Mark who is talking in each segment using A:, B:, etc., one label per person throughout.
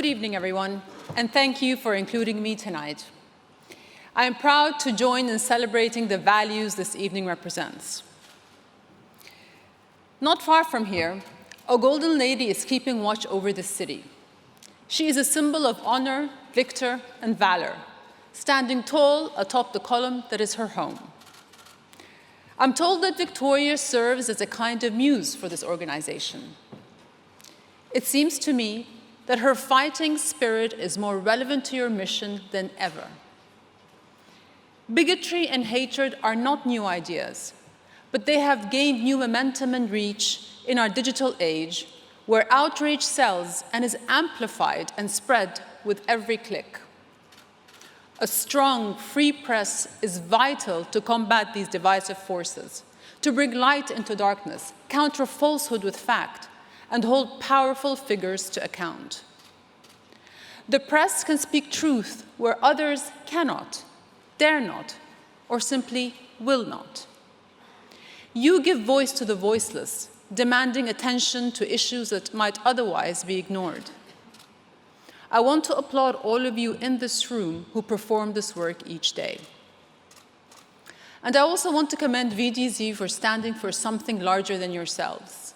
A: Good evening, everyone, and thank you for including me tonight. I am proud to join in celebrating the values this evening represents. Not far from here, a golden lady is keeping watch over this city. She is a symbol of honor, victor, and valor, standing tall atop the column that is her home. I'm told that Victoria serves as a kind of muse for this organization. It seems to me that her fighting spirit is more relevant to your mission than ever. Bigotry and hatred are not new ideas, but they have gained new momentum and reach in our digital age, where outrage sells and is amplified and spread with every click. A strong, free press is vital to combat these divisive forces, to bring light into darkness, counter falsehood with fact, and hold powerful figures to account. The press can speak truth where others cannot, dare not, or simply will not. You give voice to the voiceless, demanding attention to issues that might otherwise be ignored. I want to applaud all of you in this room who perform this work each day. And I also want to commend VDZ for standing for something larger than yourselves.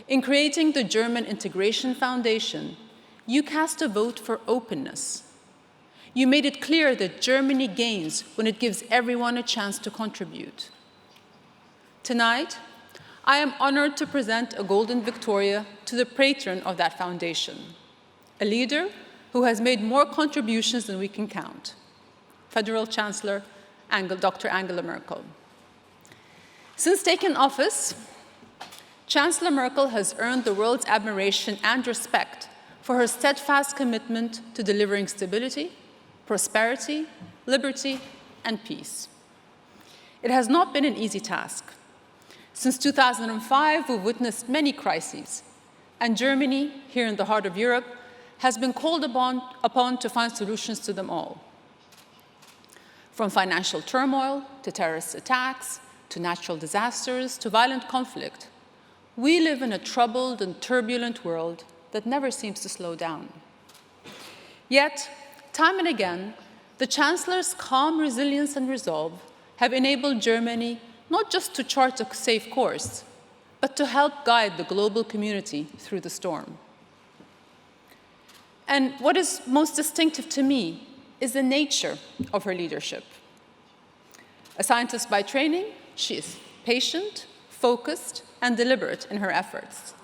A: In creating the German Integration Foundation, you cast a vote for openness. You made it clear that Germany gains when it gives everyone a chance to contribute. Tonight, I am honored to present a Golden Victoria to the patron of that foundation, a leader who has made more contributions than we can count, Federal Chancellor Dr. Angela Merkel. Since taking office, Chancellor Merkel has earned the world's admiration and respect for her steadfast commitment to delivering stability, prosperity, liberty, and peace. It has not been an easy task. Since 2005, we've witnessed many crises, and Germany, here in the heart of Europe, has been called upon to find solutions to them all. From financial turmoil, to terrorist attacks, to natural disasters, to violent conflict, we live in a troubled and turbulent world that never seems to slow down. Yet, time and again, the Chancellor's calm resilience and resolve have enabled Germany not just to chart a safe course, but to help guide the global community through the storm. And what is most distinctive to me is the nature of her leadership. A scientist by training, she is patient, focused, and deliberate in her efforts.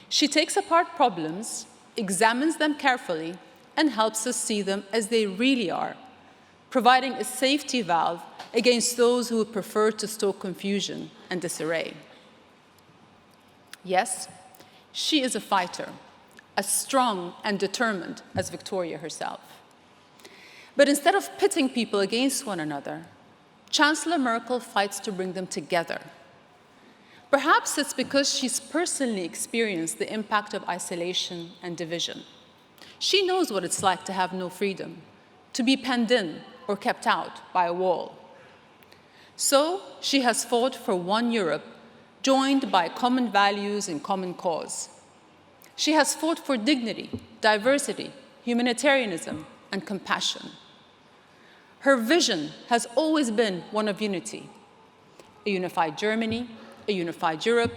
A: She takes apart problems, examines them carefully, and helps us see them as they really are, providing a safety valve against those who would prefer to stoke confusion and disarray. Yes, she is a fighter, as strong and determined as Victoria herself. But instead of pitting people against one another, Chancellor Merkel fights to bring them together. Perhaps it's because she's personally experienced the impact of isolation and division. She knows what it's like to have no freedom, to be penned in or kept out by a wall. So she has fought for one Europe, joined by common values and common cause. She has fought for dignity, diversity, humanitarianism, and compassion. Her vision has always been one of unity: a unified Germany, a unified Europe,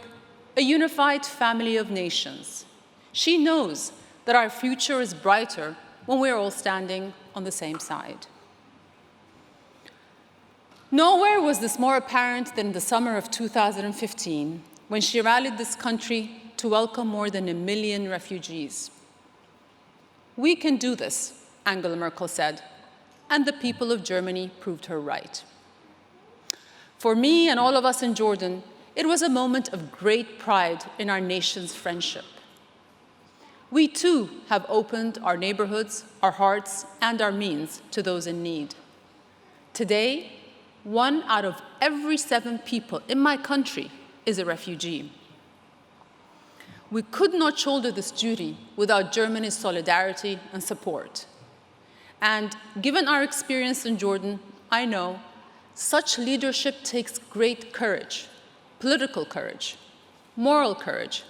A: a unified family of nations. She knows that our future is brighter when we are all standing on the same side. Nowhere was this more apparent than in the summer of 2015, when she rallied this country to welcome more than 1 million refugees. We can do this, Angela Merkel said, and the people of Germany proved her right. For me and all of us in Jordan, it was a moment of great pride in our nation's friendship. We too have opened our neighborhoods, our hearts, and our means to those in need. Today, 1 out of every 7 people in my country is a refugee. We could not shoulder this duty without Germany's solidarity and support. And given our experience in Jordan, I know such leadership takes great courage, political courage, moral courage,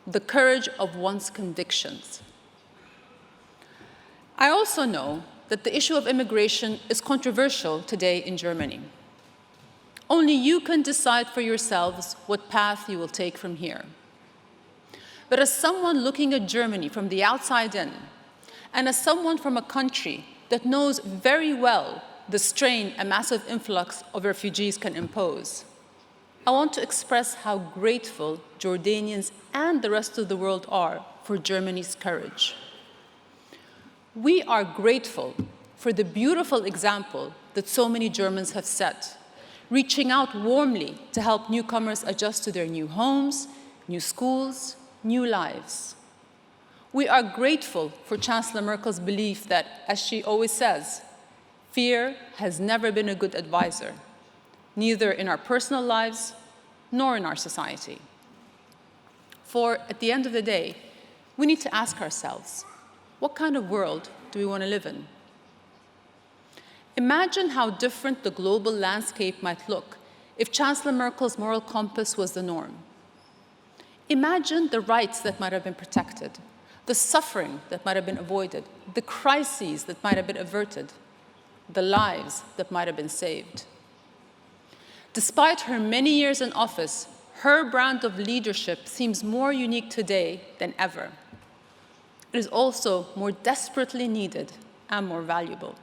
A: the courage of one's convictions. I also know that the issue of immigration is controversial today in Germany. Only you can decide for yourselves what path you will take from here. But as someone looking at Germany from the outside in, and as someone from a country that knows very well the strain a massive influx of refugees can impose, I want to express how grateful Jordanians and the rest of the world are for Germany's courage. We are grateful for the beautiful example that so many Germans have set, reaching out warmly to help newcomers adjust to their new homes, new schools, new lives. We are grateful for Chancellor Merkel's belief that, as she always says, fear has never been a good advisor, neither in our personal lives nor in our society. For at the end of the day, we need to ask ourselves, what kind of world do we want to live in? Imagine how different the global landscape might look if Chancellor Merkel's moral compass was the norm. Imagine the rights that might have been protected, the suffering that might have been avoided, the crises that might have been averted, the lives that might have been saved. Despite her many years in office, her brand of leadership seems more unique today than ever. It is also more desperately needed and more valuable.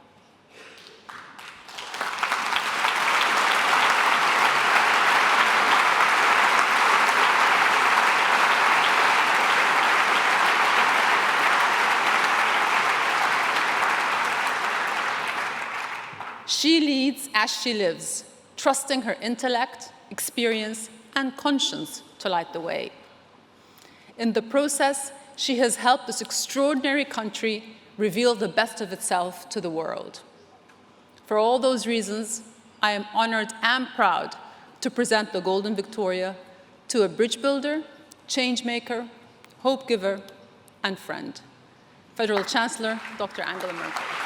A: She leads as she lives, trusting her intellect, experience, and conscience to light the way. In the process, she has helped this extraordinary country reveal the best of itself to the world. For all those reasons, I am honored and proud to present the Golden Victoria to a bridge builder, change maker, hope giver, and friend, Federal Chancellor Dr. Angela Merkel.